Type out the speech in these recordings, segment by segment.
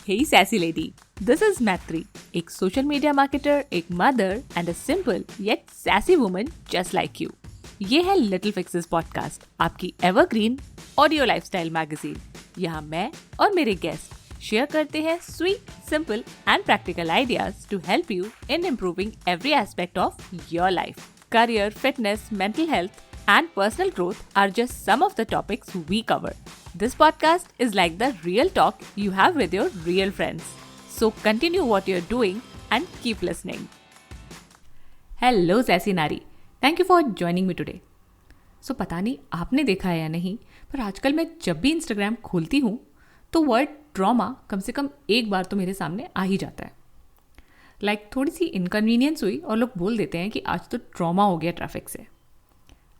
Hey sassy lady, this is Matri, एक social media marketer, एक mother and a simple yet sassy woman just like you. ये है Little Fixes podcast, आपकी evergreen audio lifestyle magazine. यहाँ मैं और मेरे guest शेयर करते हैं sweet, simple and practical ideas to help you in improving every aspect of your life. Career, fitness, mental health and personal growth are just some of the topics we cover. This podcast is like the real talk you have with your real friends. So continue what you're doing and keep listening. Hello sassy nari. Thank you for joining me today. So पता नहीं आपने देखा है या नहीं, पर आजकल मैं जब भी Instagram खोलती हूँ तो वर्ड ट्रॉमा कम से कम एक बार तो मेरे सामने आ ही जाता है. थोड़ी सी इनकन्वीनियंस हुई और लोग बोल देते हैं कि आज तो ट्रॉमा हो गया ट्रैफिक से.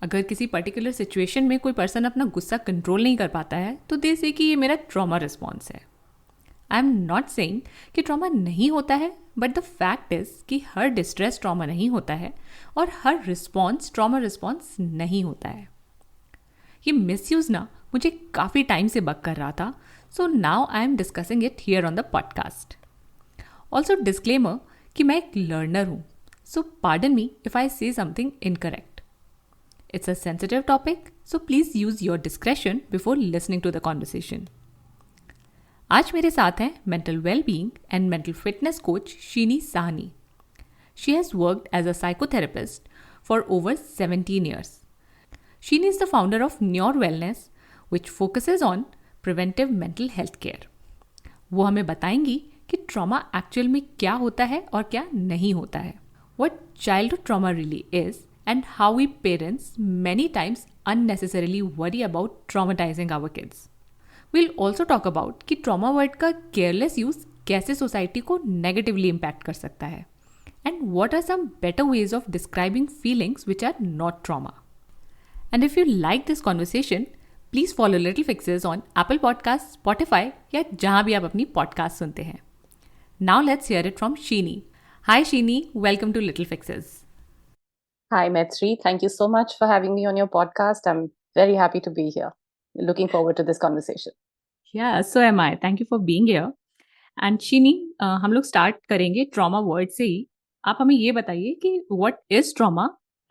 अगर किसी पर्टिकुलर सिचुएशन में कोई पर्सन अपना गुस्सा कंट्रोल नहीं कर पाता है तो दे से कि ये मेरा ट्रॉमा रिस्पॉन्स है. आई एम नॉट सेइंग कि ट्रॉमा नहीं होता है, बट द फैक्ट इज कि हर डिस्ट्रेस ट्रॉमा नहीं होता है और हर रिस्पॉन्स ट्रॉमा रिस्पॉन्स नहीं होता है. ये मिसयूज ना मुझे काफ़ी टाइम से बग कर रहा था, so now I am discussing it here on the podcast. Also disclaimer कि मैं एक लर्नर हूँ, सो पार्डन मी इफ आई से something incorrect. It's a sensitive topic, so please use your discretion before listening to the conversation. आज मेरे साथ हैं mental well-being and mental fitness coach Shini Sahni. She has worked as a psychotherapist for over 17 years. Shini is the founder of Your Wellness, which focuses on preventive mental health care. वो हमें बताएंगी कि trauma actual में क्या होता है और क्या नहीं होता है. What childhood trauma really is and how we parents many times unnecessarily worry about traumatizing our kids. We'll also talk about कि trauma word का careless use कैसे society को negatively impact कर सकता है and what are some better ways of describing feelings which are not trauma. And if you like this conversation, please follow Little Fixes on Apple Podcasts, Spotify या जहाँ भी आप अपनी podcast सुनते हैं. Now let's hear it from Shini. Hi Shini, welcome to Little Fixes. Hi, Maitri. Thank you so much for having me on your podcast. I'm very happy to be here. Looking forward to this conversation. Yeah, so am I. Thank you for being here. And Shini, हम लोग start करेंगे trauma word से ही. आप हमें ये बताइए कि what is trauma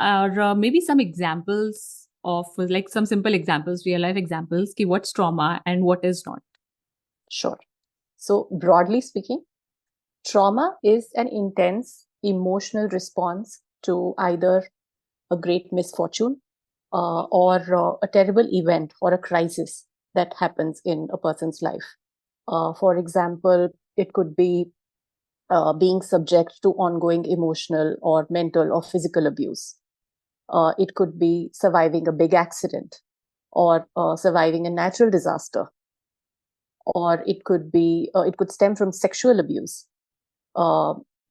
और maybe some examples of like some simple examples, real life examples कि what's trauma and what is not. Sure. So, broadly speaking, trauma is an intense emotional response to either a great misfortune or a terrible event or a crisis that happens in a person's life. For example, it could be being subject to ongoing emotional or mental or physical abuse. It could be surviving a big accident or surviving a natural disaster, or it could stem from sexual abuse.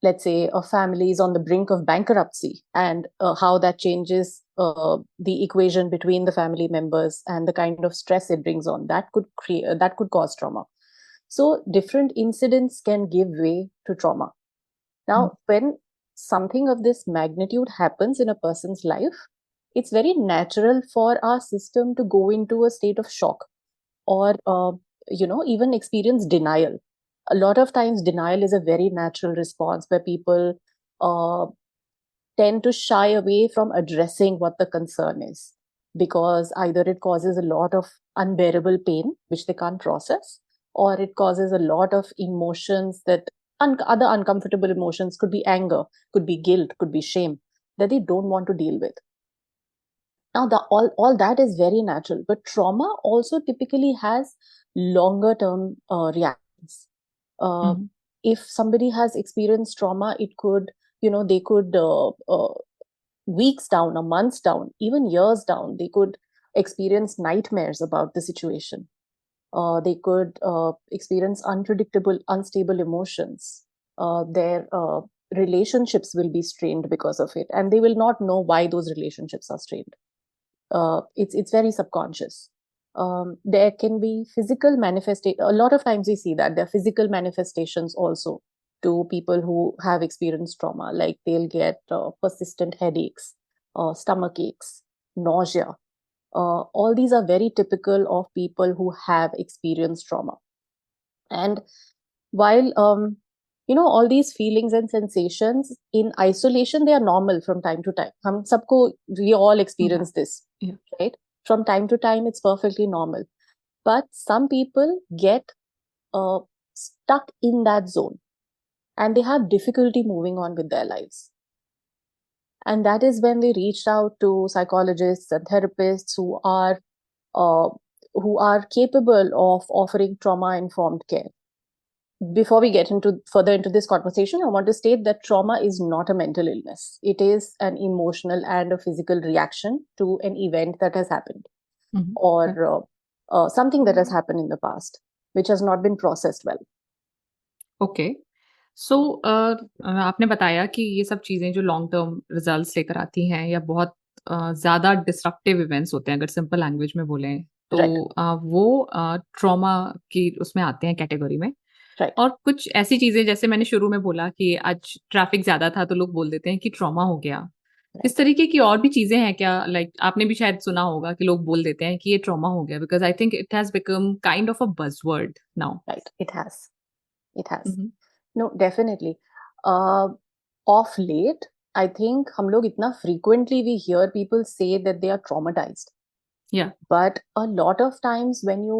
Let's say a family is on the brink of bankruptcy, and how that changes the equation between the family members and the kind of stress it brings on, that could cause trauma. So different incidents can give way to trauma. Now, when something of this magnitude happens in a person's life, it's very natural for our system to go into a state of shock or even experience denial. A lot of times denial is a very natural response where people tend to shy away from addressing what the concern is, because either it causes a lot of unbearable pain which they can't process, or it causes a lot of emotions that other uncomfortable emotions, could be anger, could be guilt, could be shame, that they don't want to deal with. Now, all that is very natural, but trauma also typically has longer term reactions. If somebody has experienced trauma, it could, they could weeks down, or months down, even years down, they could experience nightmares about the situation. They could experience unpredictable, unstable emotions. Their relationships will be strained because of it, and they will not know why those relationships are strained. It's very subconscious. There can be physical manifestation. A lot of times we see that there are physical manifestations also to people who have experienced trauma, like they'll get persistent headaches, stomach aches, nausea. All these are very typical of people who have experienced trauma. And while all these feelings and sensations in isolation, they are normal from time to time. We all experience this, Yeah. right? From time to time, it's perfectly normal. But some people get stuck in that zone, and they have difficulty moving on with their lives. And that is when they reached out to psychologists and therapists uh, who are capable of offering trauma informed care. Before we get further into this conversation, I want to state that trauma is not a mental illness. It is an emotional and a physical reaction to an event that has happened, or something that has happened in the past, which has not been processed well. Okay so आपने बताया कि ये सब चीज़ें जो long term results लेकर आती हैं या बहुत ज़्यादा डिस्ट्रक्टिव इवेंट्स होते हैं अगर सिंपल लैंग्वेज में बोलें तो Right. वो ट्रॉमा की उसमें आते हैं कैटेगरी में Right. और कुछ ऐसी चीज़ें जैसे मैंने शुरू में बोला कि आज ट्रैफिक ज़्यादा था तो लोग बोल देते हैं कि ट्रॉमा हो गया इस तरीके की और भी चीज़ें हैं क्या लाइक आपने भी शायद सुना होगा कि लोग बोल देते हैं कि ये ट्रॉमा हो गया because I think it has become kind of a buzzword now Right. It has. No, definitely. Uh, of late, I think हम लोग इतना frequently we hear people say that they are traumatized. Yeah. But a lot of times when you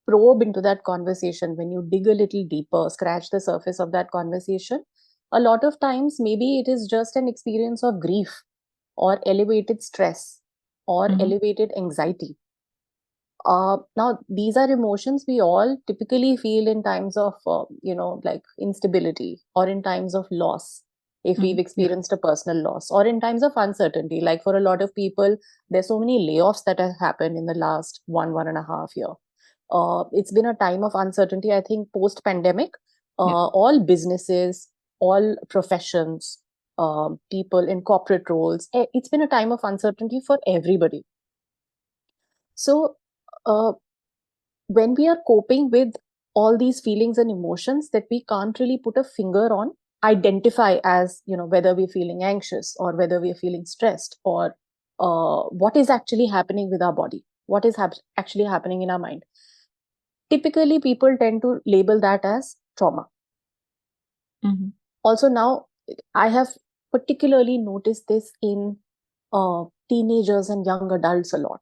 probe into that conversation, when you dig a little deeper, scratch the surface of that conversation, a lot of times maybe it is just an experience of grief or elevated stress or elevated anxiety. Now, these are emotions we all typically feel in times of, like instability or in times of loss, if we've experienced a personal loss, or in times of uncertainty. Like for a lot of people, there's so many layoffs that have happened in the last 1.5 year. It's been a time of uncertainty, I think, post pandemic. All businesses, all professions, people in corporate roles, it's been a time of uncertainty for everybody. So, when we are coping with all these feelings and emotions that we can't really put a finger on, identify as, whether we're feeling anxious or whether we're feeling stressed, or what is actually happening with our body, what is actually happening in our mind. Typically, people tend to label that as trauma. Also, now I have particularly noticed this in teenagers and young adults a lot.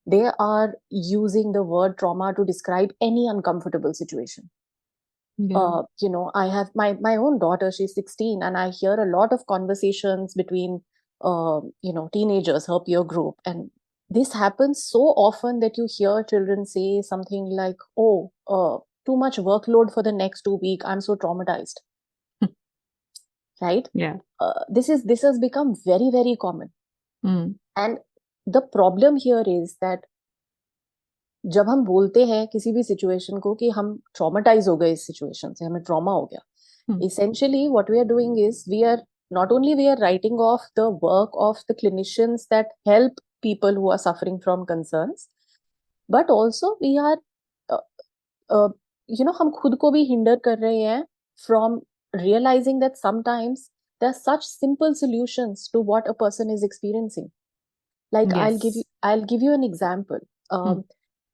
They are using the word trauma to describe any uncomfortable situation. I have my own daughter, she's 16, and I hear a lot of conversations between teenagers, her peer group, and this happens so often that you hear children say something like, oh, too much workload for the next 2 weeks, I'm so traumatized. Right? This has become very, very common. And the problem here is that जब हम बोलते हैं किसी भी situation को कि हम traumatise हो गए इस सिचुएशन से, हमें ट्रॉमा हो गया, essentially what we are doing is we are writing off the work of the clinicians that help people who are suffering from concerns, but also we are हम खुद को भी हिंडर कर रहे हैं from realizing that sometimes there are such simple solutions to what a person is experiencing. Like, I'll give you an example.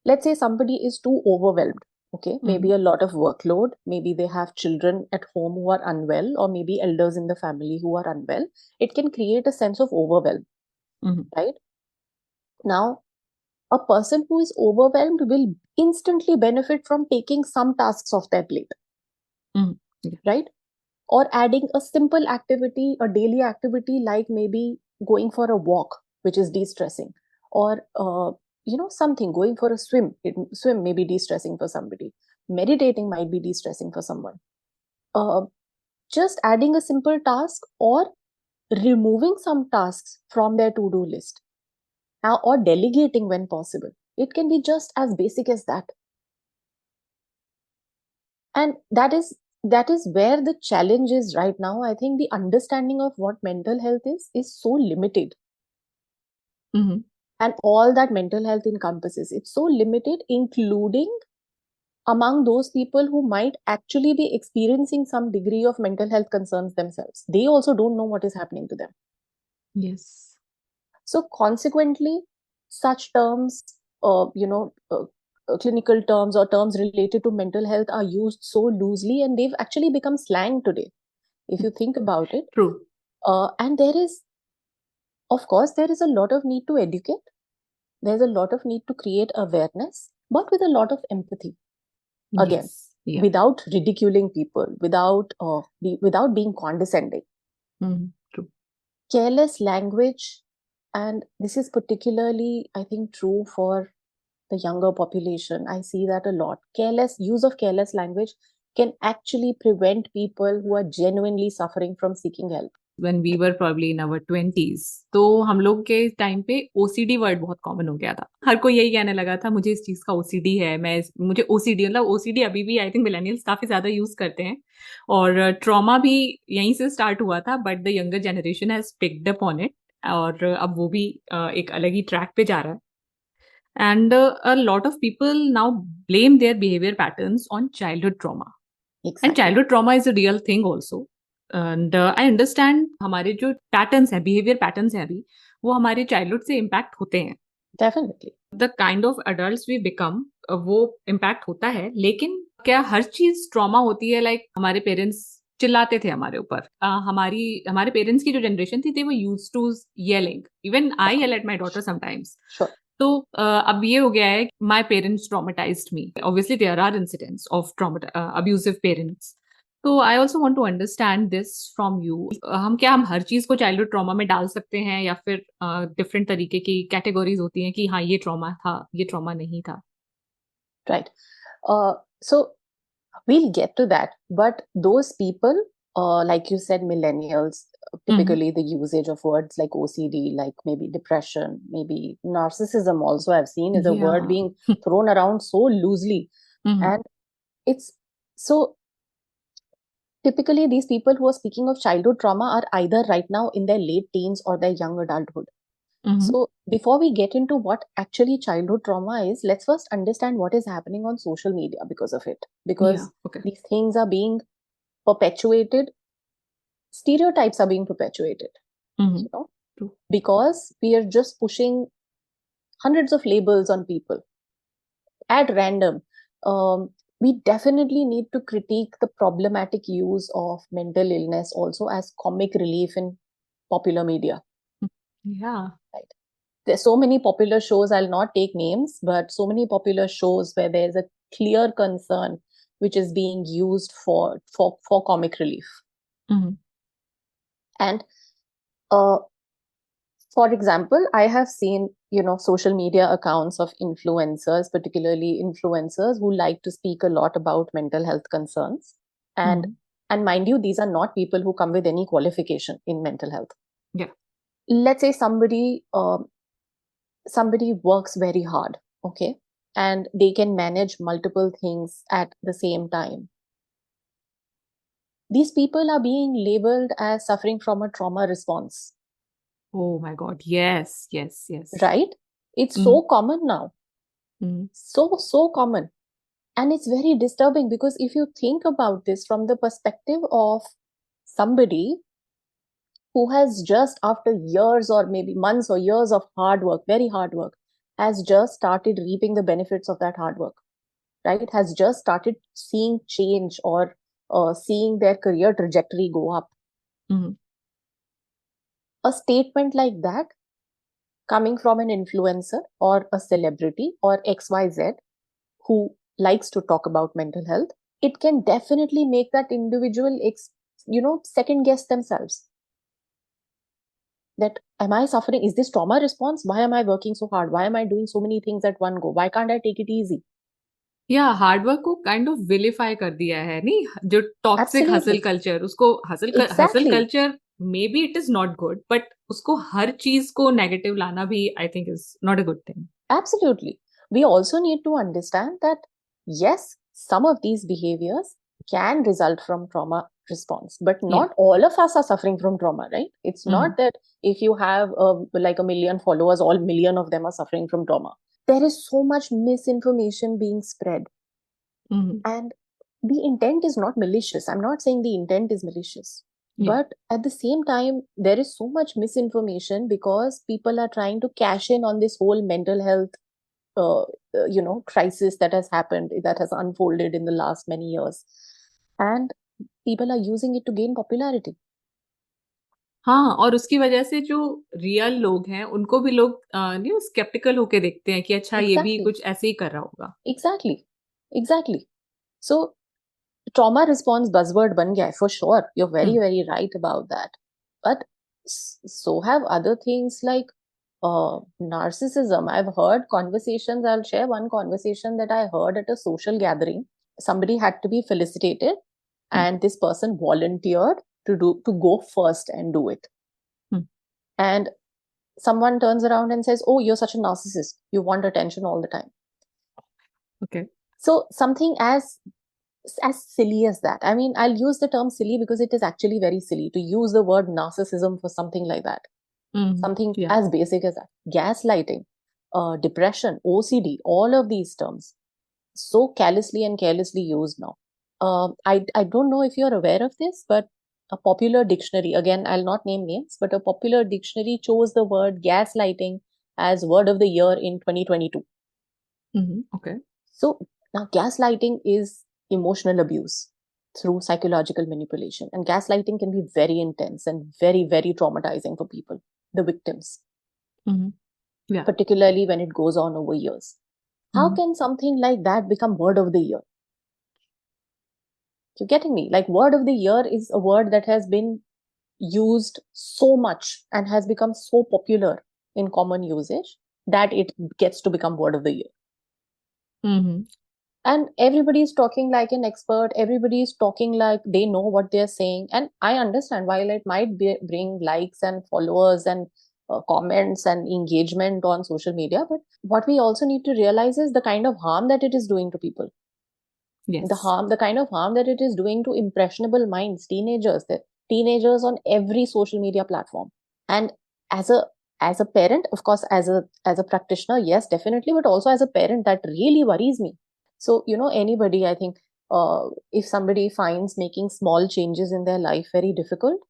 Let's say somebody is too overwhelmed. Okay, maybe a lot of workload, maybe they have children at home who are unwell, or maybe elders in the family who are unwell. It can create a sense of overwhelm. Right? Now, a person who is overwhelmed will instantly benefit from taking some tasks off their plate. Right? Or adding a simple activity, a daily activity, like maybe going for a walk, which is de-stressing, or something, going for a swim may be de-stressing for somebody, meditating might be de-stressing for someone. Just adding a simple task or removing some tasks from their to-do list, or delegating when possible. It can be just as basic as that. And that is where the challenge is right now. I think the understanding of what mental health is so limited. And all that mental health encompasses, it's so limited, including among those people who might actually be experiencing some degree of mental health concerns themselves. They also don't know what is happening to them. So consequently, such terms, clinical terms or terms related to mental health are used so loosely, and they've actually become slang today, if you think about it. True. And of course, there is a lot of need to educate. There's a lot of need to create awareness, but with a lot of empathy. Again, Yes. Yeah. without ridiculing people, without being condescending. True. Careless language, and this is particularly, I think, true for the younger population. I see that a lot. Careless use of careless language can actually prevent people who are genuinely suffering from seeking help. When we were probably in our 20s, तो हम लोग के time पे OCD word बहुत common हो गया था. हर कोई यही कहने लगा था मुझे इस चीज का OCD है, मुझे OCD, मतलब OCD अभी भी आई थिंक मिलेनियल्स काफी ज्यादा यूज करते हैं, और ट्रॉमा भी यहीं से स्टार्ट हुआ था, but the younger generation has picked up on it, और अब वो भी एक अलग ही ट्रैक पे जा रहा है. And a lot of people now blame their behavior patterns on childhood trauma. Exactly. And childhood trauma is a real thing also. And I understand हमारे जो patterns हैं, behavior patterns हैं अभी, वो हमारे childhood से impact होते हैं. Definitely. The kind of adults we become, वो impact होता है. लेकिन क्या हर चीज trauma होती है? Like हमारे parents चिल्लाते थे हमारे ऊपर. हमारे पेरेंट्स की जो जनरेशन थी, they were used to yelling. Even I yell at my daughter sometimes. Sure. तो अब ये हो गया है, my parents traumatized me. Obviously there are incidents of abusive parents. तो I also want to understand this from you. हम हर चीज को चाइल्डहुड ट्रॉमा में डाल सकते हैं, या फिर डिफरेंट तरीके की कैटेगरीज होती हैं कि हाँ ये ट्रॉमा था, ये ट्रॉमा नहीं था? Right. So we'll get to that, but those people, like you said, millennials, typically the usage of words like OCD, like maybe depression, maybe narcissism also I've seen is a word being thrown around so loosely. And it's so typically these people who are speaking of childhood trauma are either right now in their late teens or their young adulthood. So before we get into what actually childhood trauma is, let's first understand what is happening on social media because of it. Because these things are being perpetuated, stereotypes are being perpetuated. You know? True. Because we are just pushing hundreds of labels on people at random. We definitely need to critique the problematic use of mental illness also as comic relief in popular media. Yeah. Right. There's so many popular shows, I'll not take names, but so many popular shows where there's a clear concern which is being used for comic relief. And for example, I have seen, social media accounts of influencers, particularly influencers who like to speak a lot about mental health concerns. And mind you, these are not people who come with any qualification in mental health. Yeah. Let's say somebody works very hard, okay, and they can manage multiple things at the same time. These people are being labeled as suffering from a trauma response. Oh my God. Yes. Right? It's so common now. So common. And it's very disturbing, because if you think about this from the perspective of somebody who has just, after years or maybe months or years of hard work, very hard work, has just started reaping the benefits of that hard work, right? Has just started seeing change or seeing their career trajectory go up. A statement like that coming from an influencer or a celebrity or XYZ who likes to talk about mental health, it can definitely make that individual, second guess themselves. That, am I suffering? Is this trauma response? Why am I working so hard? Why am I doing so many things at one go? Why can't I take it easy? Yeah, hard work को kind of विलिफाई कर दिया है, नहीं? जो toxic hustle culture, उसको hustle culture, may be it is not good, but उसको हर चीज को नेगेटिव लाना भी I think is not a good thing. Absolutely. We also need to understand that, yes, some of these behaviors can result from trauma response, but not all of us are suffering from trauma, right? It's not that if you have like 1 million followers, all million of them are suffering from trauma. There is so much misinformation being spread. And the intent is not malicious. I'm not saying the intent is malicious. But at the same time, there is so much misinformation because people are trying to cash in on this whole mental health crisis that has happened, that has unfolded in the last many years, and people are using it to gain popularity. हाँ, और उसकी वजह से जो real लोग हैं उनको भी लोग स्केप्टिकल होके देखते हैं कि अच्छा ये भी Exactly. कुछ ऐसे ही कर रहा होगा. Exactly. So trauma response buzzword ban gaya hai, for sure. You're very right about that. But so have other things like narcissism. I've heard conversations. I'll share one conversation that I heard at a social gathering. Somebody had to be felicitated, and this person volunteered to go first and do it. And someone turns around and says, "Oh, you're such a narcissist. You want attention all the time." Okay. So something as silly as that. I mean, I'll use the term silly because it is actually very silly to use the word narcissism for something like that. Something as basic as that. Gaslighting, depression, OCD, all of these terms, so callously and carelessly used now. I don't know if you're aware of this, but a popular dictionary, again, I'll not name names, but a popular dictionary chose the word gaslighting as word of the year in 2022. Okay. So now gaslighting is emotional abuse through psychological manipulation. And gaslighting can be very intense and very, very traumatizing for people, the victims, particularly when it goes on over years. How can something like that become word of the year? You're getting me? Like, word of the year is a word that has been used so much and has become so popular in common usage that it gets to become word of the year. And everybody is talking like an expert. Everybody is talking like they know what they're saying. And I understand, while it might bring likes and followers and comments and engagement on social media, but what we also need to realize is the kind of harm that it is doing to people. Yes. The kind of harm that it is doing to impressionable minds, teenagers on every social media platform. And as a parent, of course, as a practitioner, yes, definitely, but also as a parent, that really worries me. So, anybody, I think, if somebody finds making small changes in their life very difficult,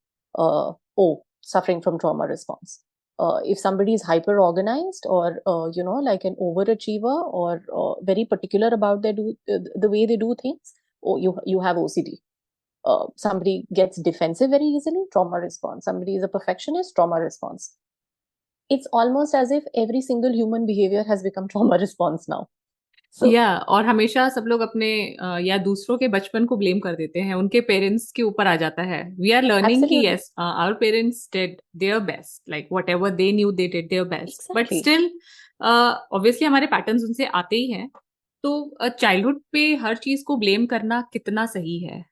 suffering from trauma response. If somebody is hyper organized or, like an overachiever or very particular about the way they do things, you have OCD. Somebody gets defensive very easily, trauma response. Somebody is a perfectionist, trauma response. It's almost as if every single human behavior has become trauma response now. और हमेशा सब लोग अपने या दूसरों के बचपन को ब्लेम कर देते हैं, उनके पेरेंट्स के ऊपर आ जाता है. वी आर लर्निंग कि yes, our parents did their best, like whatever they knew they did their best, but still obviously हमारे पैटर्न्स उनसे आते ही हैं. तो चाइल्डहुड पे हर चीज को ब्लेम करना कितना सही है?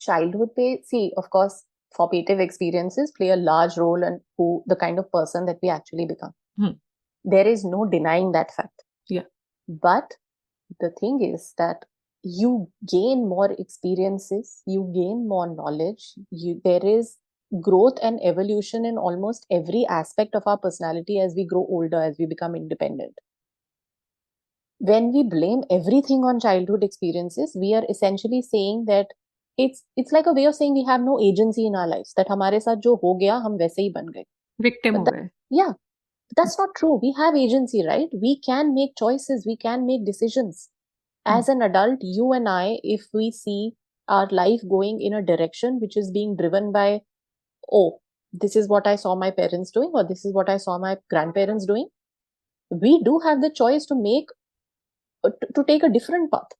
Childhood पे, see, of course, formative experiences play a large role in the kind of person that we actually become. There is no denying that fact. But the thing is that you gain more experiences, you gain more knowledge, there is growth and evolution in almost every aspect of our personality as we grow older, as we become independent. When we blame everything on childhood experiences, we are essentially saying that it's like a way of saying we have no agency in our lives, that हमारे साथ जो हो गया हम वैसे ही बन गए, victim हो गए. Yeah, that's not true. We have agency, right? We can make choices, we can make decisions. As an adult, you and I, if we see our life going in a direction which is being driven by, oh, this is what I saw my parents doing, or this is what I saw my grandparents doing, we do have the choice to take a different path.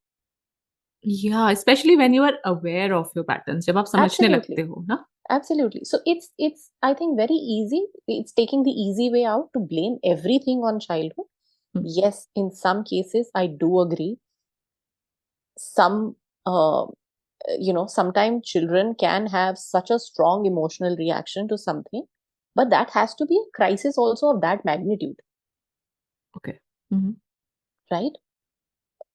Yeah, especially when you are aware of your patterns, जब आप समझने लगते हो ना. Absolutely. So it's I think very easy. It's taking the easy way out to blame everything on childhood. Yes, in some cases, I do agree. Sometimes children can have such a strong emotional reaction to something, but that has to be a crisis also of that magnitude. Okay. Right?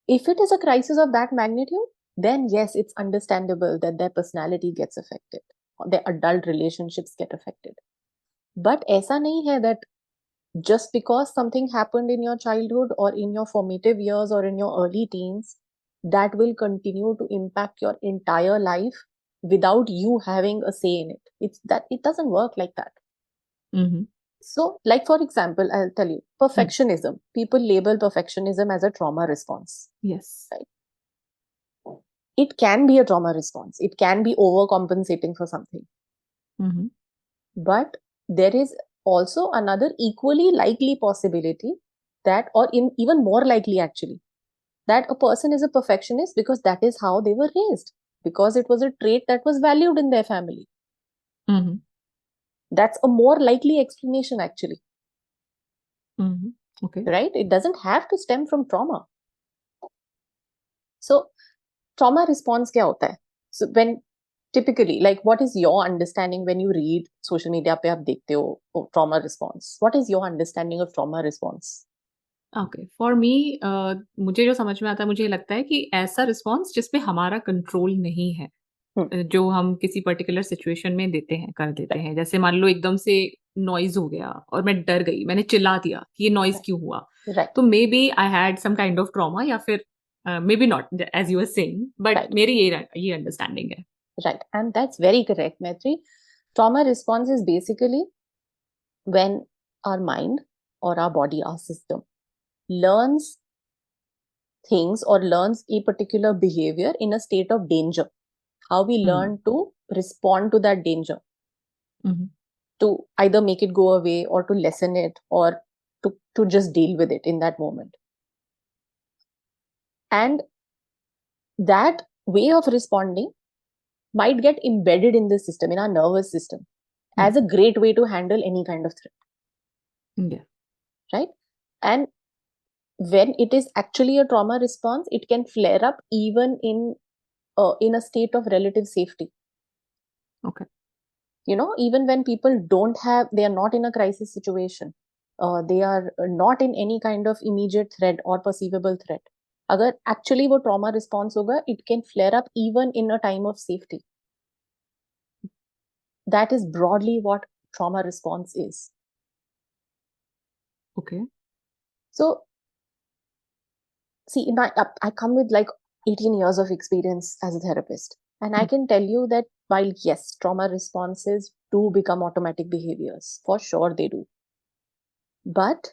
If it is a crisis of that magnitude, then yes, it's understandable that their personality gets affected, or their adult relationships get affected. But aisa nahi hai that just because something happened in your childhood or in your formative years or in your early teens, that will continue to impact your entire life without you having a say in it. It doesn't work like that. So, like for example, I'll tell you, perfectionism. People label perfectionism as a trauma response. Yes. Right. It can be a trauma response. It can be overcompensating for something. Mm-hmm. But there is also another equally likely possibility that, or even more likely actually, that a person is a perfectionist because that is how they were raised, because it was a trait that was valued in their family. Mm-hmm. That's a more likely explanation actually. Mm-hmm. Okay. Right? It doesn't have to stem from trauma. So, trauma response kya hota hai? So, when typically, like, what is your understanding when you read social media pe aap dekhte ho, oh, trauma response? What is your understanding of trauma response? Okay for me मुझे जो समझ में आता है मुझे ये लगता है कि ऐसा रिस्पॉन्स जिसपे हमारा कंट्रोल नहीं है जो हम किसी पर्टिकुलर सिचुएशन में देते हैं कर देते हैं जैसे मान लो एकदम से नॉइज हो गया और मैं डर गई मैंने चिल्ला दिया कि ये नॉइज क्यों हुआ Right. तो maybe I had some kind of trauma या फिर maybe not as you are saying but Right. मेरी ये अंडरस्टैंडिंग है Right. And that's very correct, Maitri. Trauma response is basically when our mind or our body, our system, learns things or learns a particular behavior in a state of danger. How we learn to respond to that danger, to either make it go away or to lessen it or to just deal with it in that moment. And that way of responding might get embedded in the system, in our nervous system, as a great way to handle any kind of threat. Yeah. Right? And when it is actually a trauma response, it can flare up even in a state of relative safety. Okay. Even when people they are not in a crisis situation, they are not in any kind of immediate threat or perceivable threat. अगर actually वो trauma response होगा, it can flare up even in a time of safety. That is broadly what trauma response is. Okay. So, see, I come with like 18 years of experience as a therapist. And I can tell you that while, yes, trauma responses do become automatic behaviors, for sure they do. But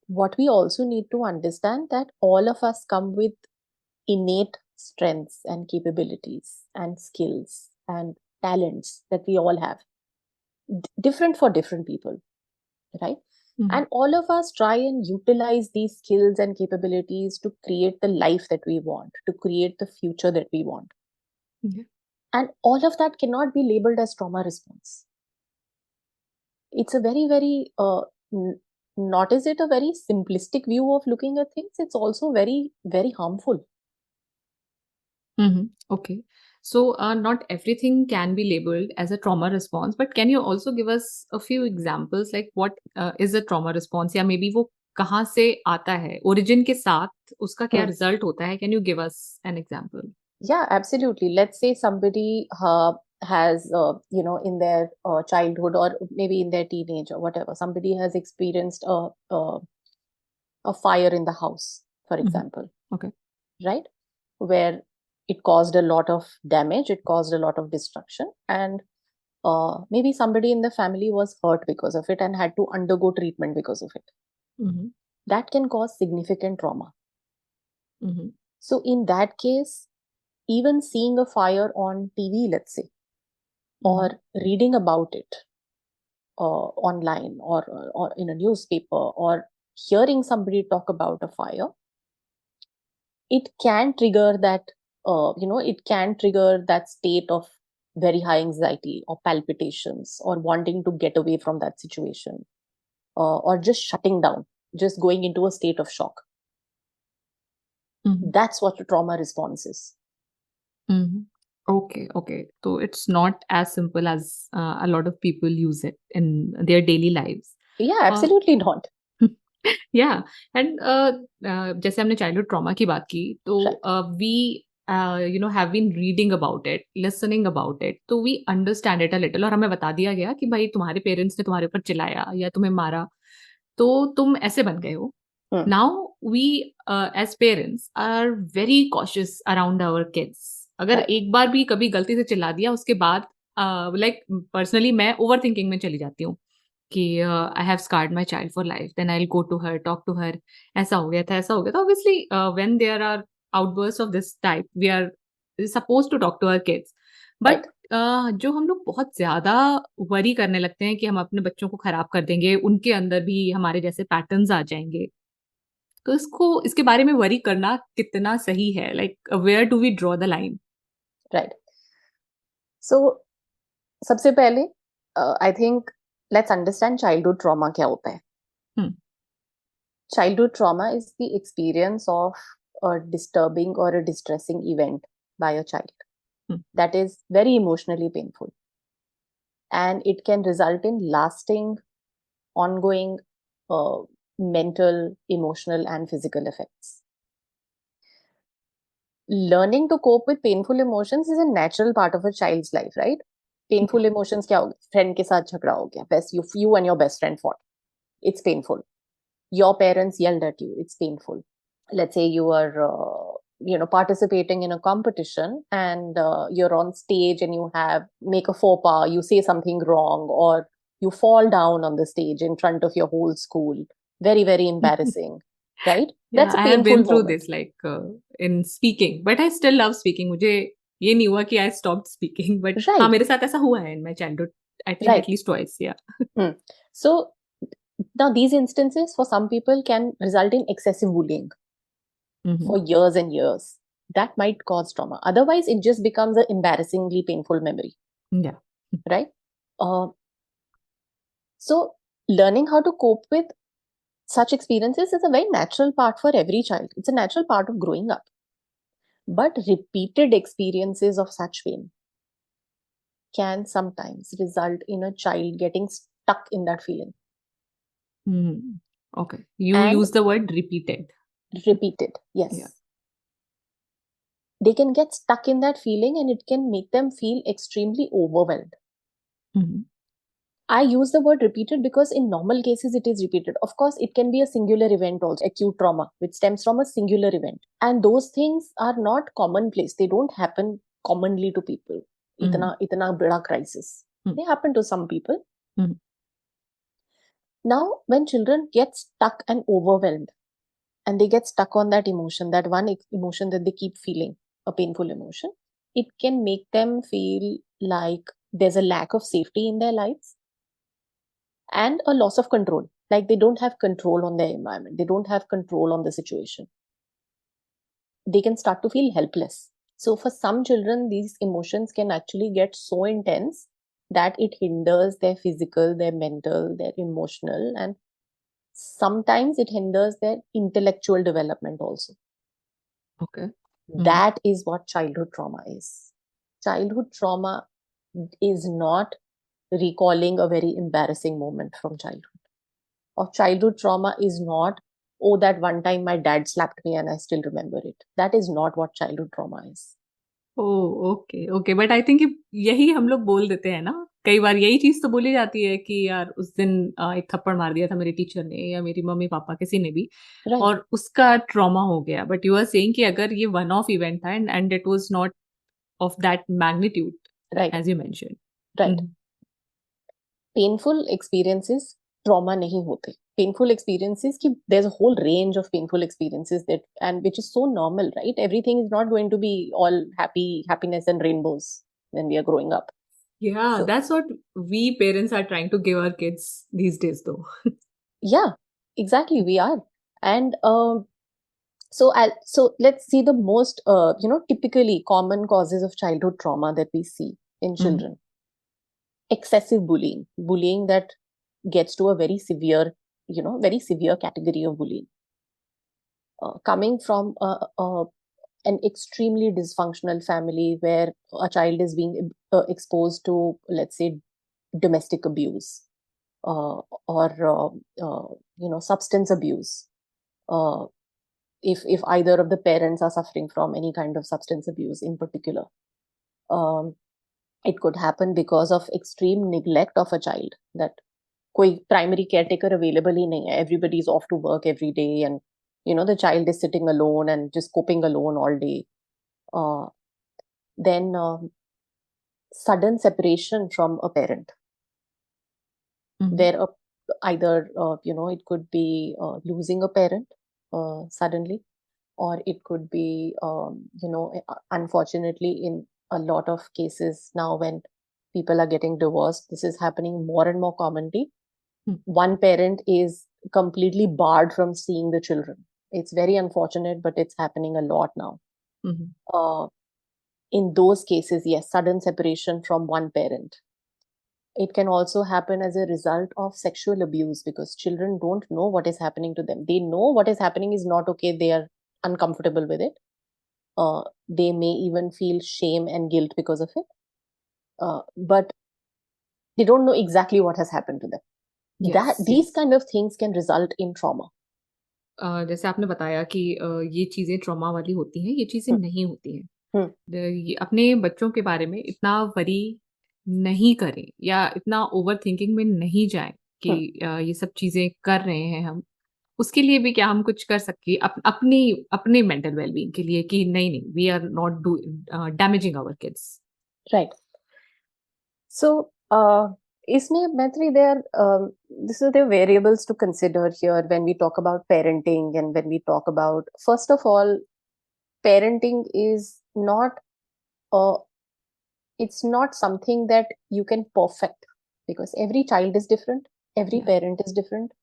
what we also need to understand that all of us come with innate strengths and capabilities and skills and talents that we all have, different for different people, right? And all of us try and utilize these skills and capabilities to create the life that we want, to create the future that we want. And all of that cannot be labeled as trauma response. It's a very, very, not is it a very simplistic view of looking at things? It's also very, very harmful. Okay. So, not everything can be labeled as a trauma response, but can you also give us a few examples, like what is a trauma response, या maybe वो कहाँ से आता है, origin के साथ उसका क्या result होता है? Can you give us an example? Yeah, absolutely. Let's say somebody has, in their childhood or maybe in their teenage or whatever, somebody has experienced a fire in the house, for example. Okay. Right? Where it caused a lot of damage, it caused a lot of destruction, and maybe somebody in the family was hurt because of it and had to undergo treatment because of it. That can cause significant trauma. So, in that case, even seeing a fire on TV, let's say, or reading about it online or in a newspaper or hearing somebody talk about a fire, it can trigger that, it can trigger that state of very high anxiety or palpitations or wanting to get away from that situation or just shutting down, just going into a state of shock. That's what a trauma response is. Okay. So it's not as simple as a lot of people use it in their daily lives. Yeah, absolutely not. Yeah, and जैसे हमने childhood trauma की बात की, तो we have been reading about it, listening about it, तो we understand it a little और हमें बता दिया गया कि भाई तुम्हारे पेरेंट्स ने तुम्हारे ऊपर चिल्लाया या तुम्हें मारा, तो तुम ऐसे बन गए हो. Now we as parents are very cautious around our kids. अगर एक बार भी कभी गलती से चिल्ला दिया उसके बाद like personally मैं overthinking में चली जाती हूँ कि I have scarred my child for life, then I will go to her, talk to her, ऐसा हो गया था, ऐसा हो गया था. Obviously when there are outburst of this type, we are suppose to talk to our kids. But right. जो हम लोग बहुत ज्यादा वरी करने लगते हैं कि हम अपने बच्चों को खराब कर देंगे, उनके अंदर भी हमारे जैसे पैटर्न्स आ जाएंगे, तो इसके बारे में वरी करना कितना सही है? Like where do we draw the line? Right. So सबसे पहले I think let's understand childhood trauma क्या होता है. हम्म. Childhood trauma is the experience of a disturbing or a distressing event by a child Hmm. that is very emotionally painful, and it can result in lasting, ongoing mental, emotional, and physical effects. Learning to cope with painful emotions is a natural part of a child's life, right? Painful emotions क्या हो गया? Friend के साथ झगड़ा हो गया. Best you and your best friend fought. It's painful. Your parents yelled at you. It's painful. Let's say you are participating in a competition, and you're on stage and you have make a faux pas, you say something wrong, or you fall down on the stage in front of your whole school. Very, very embarrassing. Right? Yeah, That's a I have been painful through moment. this, like in speaking, but I still love speaking. मुझे ये नहीं हुआ कि I stopped speaking, but हाँ, Right. मेरे साथ ऐसा हुआ है in my childhood. I think Right. at least twice. Yeah. Hmm. So now these instances for some people can result in excessive bullying Mm-hmm. for years and years. That might cause trauma. Otherwise, it just becomes an embarrassingly painful memory. Yeah. Right? Uh, so learning how to cope with such experiences is a very natural part for every child. It's a natural part of growing up. But repeated experiences of such pain can sometimes result in a child getting stuck in that feeling. Mm-hmm. Okay. You And use the word repeated. repeated, yes. Yeah. They can get stuck in that feeling and it can make them feel extremely overwhelmed. Mm-hmm. I use the word repeated because in normal cases it is repeated. Of course, it can be a singular event also, acute trauma, which stems from a singular event. And those things are not commonplace. They don't happen commonly to people. Mm-hmm. Itana bada crisis. Mm-hmm. They happen to some people. Mm-hmm. Now, when children get stuck and overwhelmed, and they get stuck on that emotion, that one emotion that they keep feeling, a painful emotion, it can make them feel like there's a lack of safety in their lives and a loss of control. Like they don't have control on their environment, they don't have control on the situation. They can start to feel helpless. So, for some children, these emotions can actually get so intense that it hinders their physical, their mental, their emotional, and sometimes it hinders their intellectual development also. Okay. That is what childhood trauma is. Childhood trauma is not recalling a very embarrassing moment from childhood. Or childhood trauma is not, oh, that one time my dad slapped me and I still remember it. That is not what childhood trauma is. Oh, okay okay. But I think यही हम लोग बोल देते हैं ना, कई बार यही चीज तो बोली जाती है कि यार उस दिन एक थप्पड़ मार दिया था मेरे टीचर ने या मेरी मम्मी पापा किसी ने भी, Right, और उसका ट्रॉमा हो गया. बट यू आर सेइंग कि अगर ये वन ऑफ इवेंट था and it was not of that magnitude right, as you mention. right. Painful experiences trauma nahi hote. Painful experiences ki there's a whole range of painful experiences that, and which is so normal, right? Everything is not going to be all happiness and rainbows when we are growing up. Yeah, So that's what we parents are trying to give our kids these days though. yeah, exactly, we are. And so let's see the most typically common causes of childhood trauma that we see in children. Excessive bullying that gets to a very severe category of bullying, coming from an extremely dysfunctional family where a child is being exposed to, let's say, domestic abuse, or substance abuse. uh, if either of the parents are suffering from any kind of substance abuse in particular, um, it could happen because of extreme neglect of a child, that कोई primary caretaker available ही नहीं है, everybody is off to work every day, and the child is sitting alone and just coping alone all day. Then sudden separation from a parent, Mhm. where a either it could be losing a parent suddenly, or it could be unfortunately, in a lot of cases now, when people are getting divorced, this is happening more and more commonly. One parent is completely barred from seeing the children. It's very unfortunate, but it's happening a lot now. uh, in those cases, yes, sudden separation from one parent. It can also happen as a result of sexual abuse, because children don't know what is happening to them. They know what is happening is not okay. They are uncomfortable with it. They may even feel shame and guilt because of it. But they don't know exactly what has happened to them. These kind of things can result in trauma. जैसे आपने बताया कि ये चीजें trauma वाली होती हैं, ये चीजें नहीं होती हैं। ये अपने बच्चों के बारे में इतना वरी नहीं करें या इतना ओवर थिंकिंग में नहीं जाएं कि ये सब चीजें कर रहे हैं हम। उसके लिए भी क्या हम कुछ कर सकते हैं अपनी मेंटल वेलबींग के लिए कि नहीं, we are not damaging our kids, right? So इसमें Maitri, this is the variables to consider here when we talk about parenting, and when we talk about, first of all, parenting is not it's not something that you can perfect, because every child is different, every parent is different,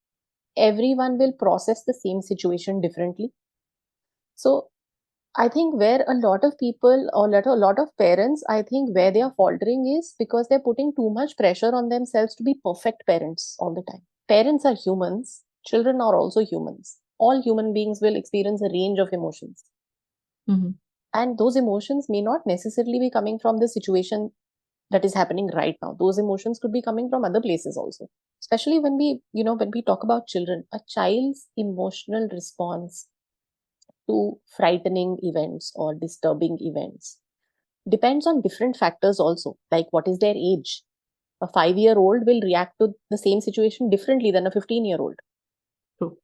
everyone will process the same situation differently. So I think where a lot of people, or a lot of parents, I think where they are faltering is because they're putting too much pressure on themselves to be perfect parents all the time. Parents are humans, children are also humans. All human beings will experience a range of emotions. And those emotions may not necessarily be coming from the situation that is happening right now. Those emotions could be coming from other places also. Especially when we talk about children, a child's emotional response to frightening events or disturbing events depends on different factors also, like what is their age. A 5-year-old will react to the same situation differently than a 15-year-old. True.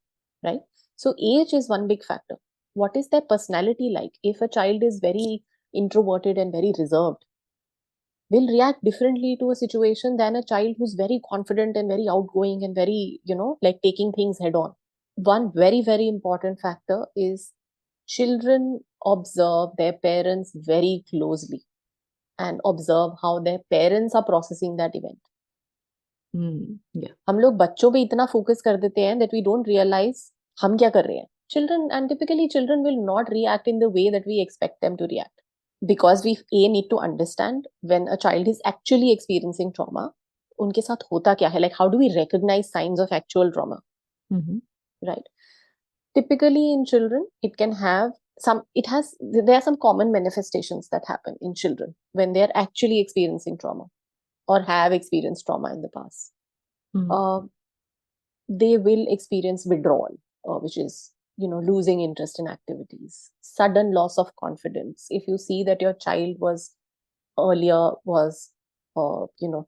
Right? So age is one big factor. What is their personality like? If a child is very introverted and very reserved, will react differently to a situation than a child who's very confident and very outgoing and very, like taking things head on. One very, very important factor is children observe their parents very closely and observe how their parents are processing that event. हम लोग बच्चों पे इतना focus कर देते हैं that we don't realize हम क्या कर रहे हैं. And typically children will not react in the way that we expect them to react, because we need to understand when a child is actually experiencing trauma, उनके साथ होता क्या है, like how do we recognize signs of actual trauma. Right? Typically in children, there are some common manifestations that happen in children when they are actually experiencing trauma or have experienced trauma in the past. They will experience withdrawal, which is losing interest in activities, sudden loss of confidence. If you see that your child was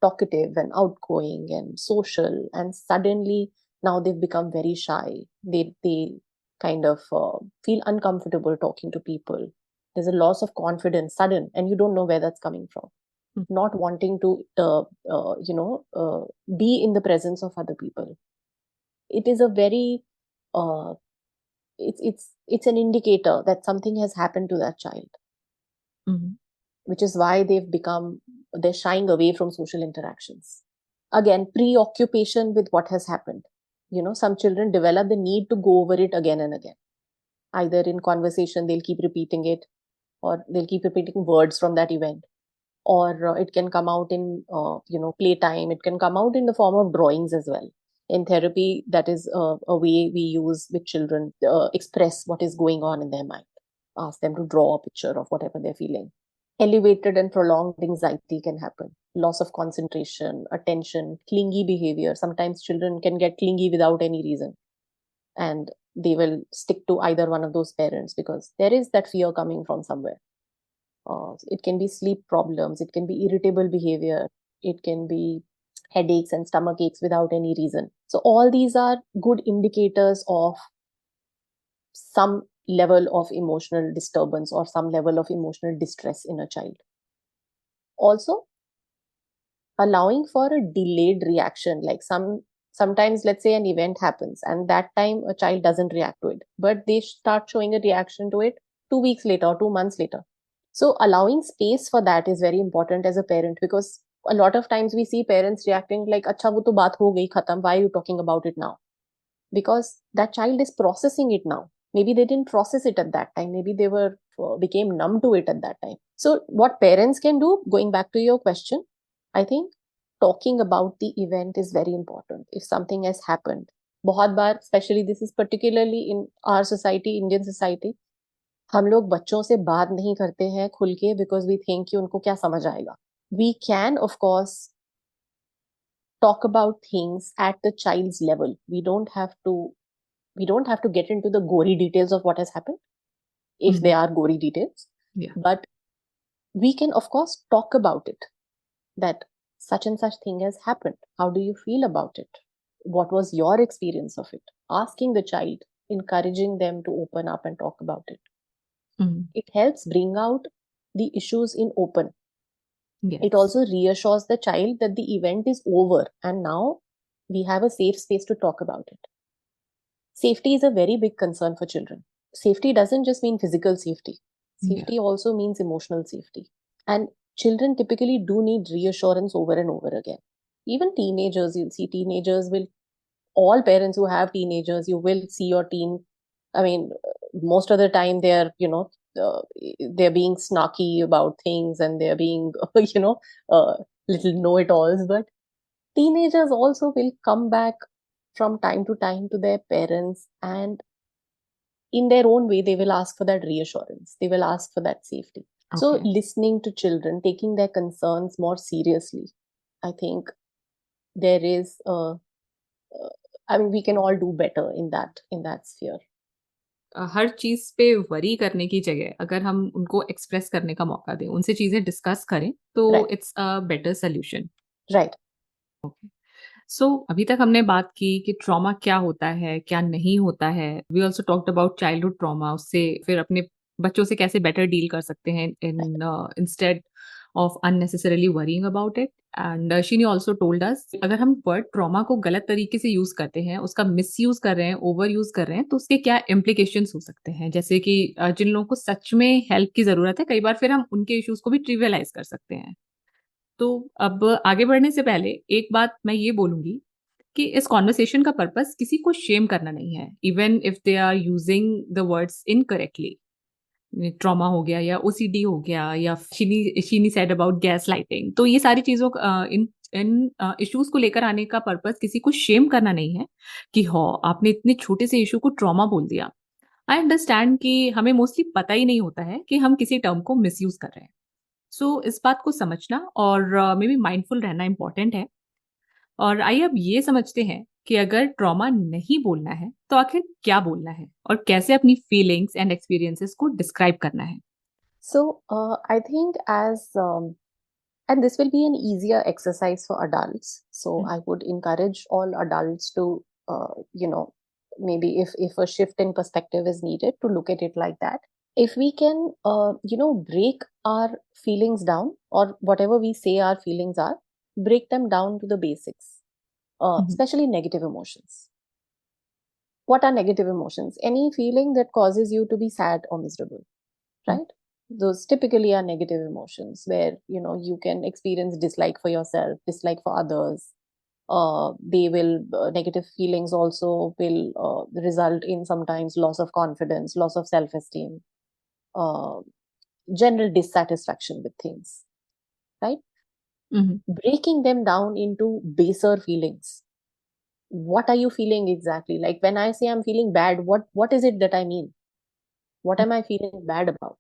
talkative and outgoing and social, and suddenly now they've become very shy, they kind of feel uncomfortable talking to people. There's a loss of confidence, sudden, and you don't know where that's coming from. Not wanting to be in the presence of other people. It is a very it's an indicator that something has happened to that child. Which is why they're shying away from social interactions. Again, preoccupation with what has happened. Some children develop the need to go over it again and again. Either in conversation, they'll keep repeating it, or they'll keep repeating words from that event. Or it can come out in, playtime. It can come out in the form of drawings as well. In therapy, that is a way we use with children, express what is going on in their mind. Ask them to draw a picture of whatever they're feeling. Elevated and prolonged anxiety can happen. Loss of concentration, attention, clingy behavior. Sometimes children can get clingy without any reason, and they will stick to either one of those parents because there is that fear coming from somewhere. It can be sleep problems, it can be irritable behavior, it can be headaches and stomach aches without any reason. So all these are good indicators of some level of emotional disturbance or some level of emotional distress in a child. Also, allowing for a delayed reaction, like some Sometimes, let's say an event happens and that time a child doesn't react to it, but they start showing a reaction to it 2 weeks later or 2 months later. So allowing space for that is very important as a parent, because a lot of times we see parents reacting like, "Acha, wo to baat ho gayi, khatam. Why are you talking about it now?" Because that child is processing it now. Maybe they didn't process it at that time. Maybe they were became numb to it at that time. So what parents can do, going back to your question, I think talking about the event is very important. If something has happened, बहुत बार, especially this is particularly in our society, Indian society, हम लोग बच्चों से बात नहीं करते हैं खुल के because we think कि उनको क्या समझ आएगा. We can of course talk about things at the child's level. We don't have to get into the gory details of what has happened, if they are gory details. Yeah. But we can of course talk about it, that such and such thing has happened. How do you feel about it? What was your experience of it? Asking the child, encouraging them to open up and talk about it. It helps bring out the issues in open. Yes. It also reassures the child that the event is over and now we have a safe space to talk about it. Safety is a very big concern for children. Safety doesn't just mean physical safety. Safety also means emotional safety. And children typically do need reassurance over and over again. Even teenagers, you'll see teenagers will, all parents who have teenagers, you will see your teen, I mean, most of the time they're, they're being snarky about things and they're being, little know-it-alls. But teenagers also will come back from time to time to their parents, and in their own way they will ask for that reassurance, they will ask for that safety. So listening to children, taking their concerns more seriously, I think there is we can all do better in that sphere. हर चीज पे worry करने की जगह अगर हम उनको express करने का मौका दें, उनसे चीजें डिस्कस करें, तो it's a better solution. Right. So अभी तक हमने बात की कि ट्रॉमा क्या होता है, क्या नहीं होता है. We also talked about childhood trauma, उससे फिर अपने बच्चों से कैसे बेटर डील कर सकते हैं instead of unnecessarily worrying about it. And Shini also told us, अगर हम वर्ड ट्रॉमा को गलत तरीके से यूज करते हैं, उसका मिस यूज कर रहे हैं, ओवर यूज कर रहे हैं, तो उसके क्या इम्प्लीकेशंस हो सकते हैं. जैसे कि जिन लोगों को सच में हेल्प की जरूरत है, कई बार फिर हम उनके इश्यूज को भी ट्रिवियलाइज कर सकते हैं. तो अब आगे बढ़ने से पहले एक बात मैं ये बोलूंगी कि इस कॉन्वर्सेशन का पर्पस किसी को शेम करना नहीं है, even if they are using the words incorrectly. Trauma हो गया या ओसीडी हो गया या Shini said about gaslighting, तो ये सारी चीजों इन इश्यूज को लेकर आने का पर्पस किसी को शेम करना नहीं है कि हो आपने इतने छोटे से इशू को ट्रॉमा बोल दिया. आई अंडरस्टैंड कि हमें मोस्टली पता ही नहीं होता है कि हम किसी टर्म को मिसयूज कर रहे हैं. सो इस बात को समझना और मे बी माइंडफुल रहना इंपॉर्टेंट है. और आइए अब ये समझते हैं कि अगर ट्रॉमा नहीं बोलना है तो आखिर क्या बोलना है और कैसे अपनी फीलिंग्स एंड एक्सपीरियंसेस को डिस्क्राइब करना है. So I think and this will be an easier exercise for adults. So I would encourage all adults to, maybe if a shift in perspective is needed, to look at it like that. If we can, break our feelings down, or whatever we say our feelings are, break them down to the basics, especially negative emotions. What are negative emotions? Any feeling that causes you to be sad or miserable, right? Those typically are negative emotions where you can experience dislike for yourself, dislike for others. They will negative feelings also will result in sometimes loss of confidence, loss of self-esteem, general dissatisfaction with things, right? Breaking them down into baser feelings. What are you feeling exactly? Like when I say I'm feeling bad, what is it that I mean? What am I feeling bad about?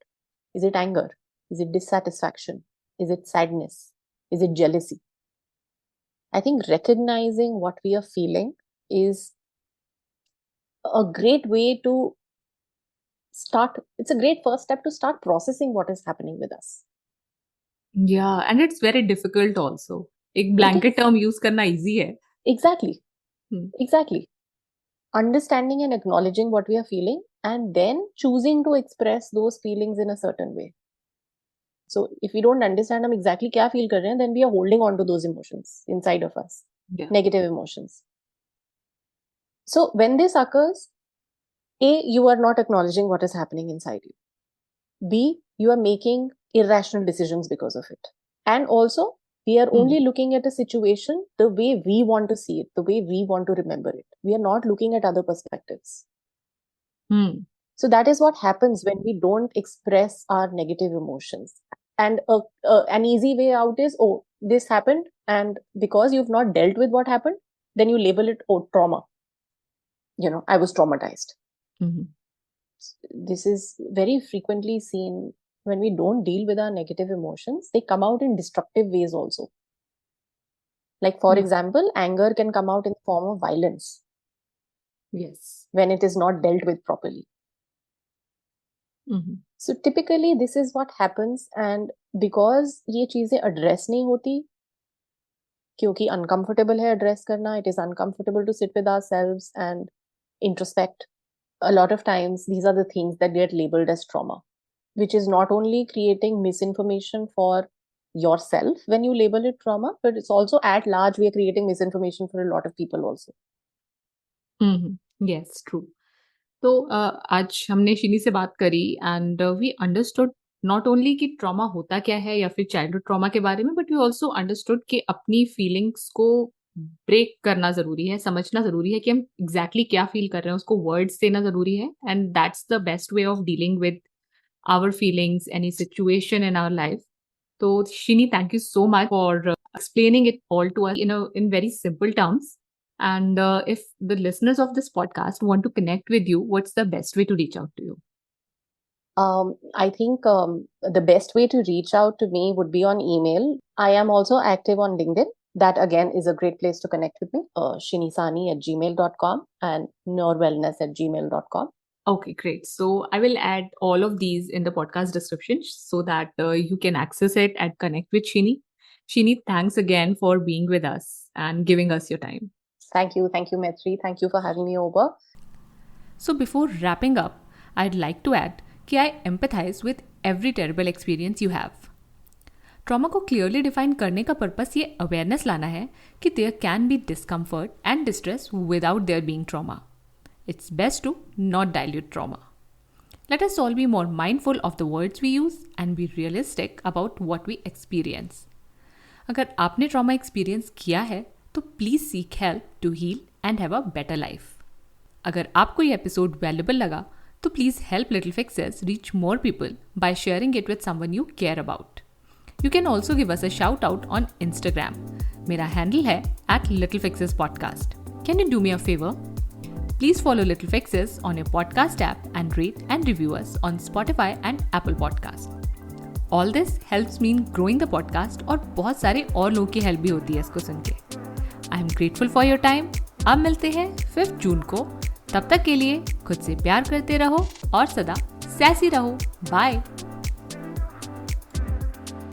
Is it anger? Is it dissatisfaction? Is it sadness? Is it jealousy? I think recognizing what we are feeling is a great way to start. It's a great first step to start processing what is happening with us. Yeah, and it's very difficult also. एक blanket term use करना easy है. Exactly. Exactly. Understanding and acknowledging what we are feeling, and then choosing to express those feelings in a certain way. So if we don't understand हम exactly क्या feel कर रहे हैं, then we are holding on to those emotions inside of us. Negative emotions. So when this occurs, A, you are not acknowledging what is happening inside you. B, you are making irrational decisions because of it. And also, we are only looking at a situation the way we want to see it, the way we want to remember it. We are not looking at other perspectives. So that is what happens when we don't express our negative emotions. And an easy way out is, oh, this happened, and because you've not dealt with what happened, then you label it, oh, trauma. I was traumatized. This is very frequently seen when we don't deal with our negative emotions. They come out in destructive ways also. Like, for example, anger can come out in the form of violence. Yes. When it is not dealt with properly. So typically this is what happens, and because ये चीजें address नहीं होती, क्योंकि uncomfortable है address करना, it is uncomfortable to sit with ourselves and introspect. A lot of times these are the things that get labeled as trauma, which is not only creating misinformation for yourself when you label it trauma, but it's also at large we are creating misinformation for a lot of people also. Yes, true. तो आज हमने शिनी से बात करी and we understood not only कि trauma होता क्या है या फिर चाइल्डहुड ट्रॉमा के बारे में, बट वी ऑल्सो अंडरस्टूड कि अपनी फीलिंग्स को ब्रेक करना ज़रूरी है, समझना ज़रूरी है कि हम एग्जैक्टली क्या फील कर रहे हैं, उसको वर्ड्स देना ज़रूरी है, and that's the best way of dealing with our feelings, any situation in our life. तो Shini, thank you so much for explaining it all to us in very simple terms. And if the listeners of this podcast want to connect with you, what's the best way to reach out to you? I think the best way to reach out to me would be on email. I am also active on LinkedIn. That again is a great place to connect with me. shinisahni@gmail.com and norwellness@gmail.com. Okay, great. So I will add all of these in the podcast description so that you can access it and connect with Shini. Shini, thanks again for being with us and giving us your time. Thank you, Maitri. Thank you for having me over. So before wrapping up, I'd like to add कि I empathize with every terrible experience you have. Trauma को clearly define करने का purpose ये awareness लाना है कि there can be discomfort and distress without there being trauma. It's best to not dilute trauma. Let us all be more mindful of the words we use and be realistic about what we experience. अगर आपने trauma experience किया है तो please seek help to heal and have a better life. अगर आपको ये episode valuable लगा तो please help little fixes reach more people by sharing it with someone you care about. You can also give us a shout out on Instagram. मेरा handle है @littlefixespodcast. Can you do me a favour? Please follow Little Fixes on your podcast app and rate and review us on Spotify and Apple Podcast. All this helps me in growing the podcast और बहुत सारे और लोगों की help भी होती है इसको सुन के. I am grateful for your time. अब मिलते हैं 5 जून को. तब तक के लिए खुद से प्यार करते रहो और सदा सैसी रहो. बाय.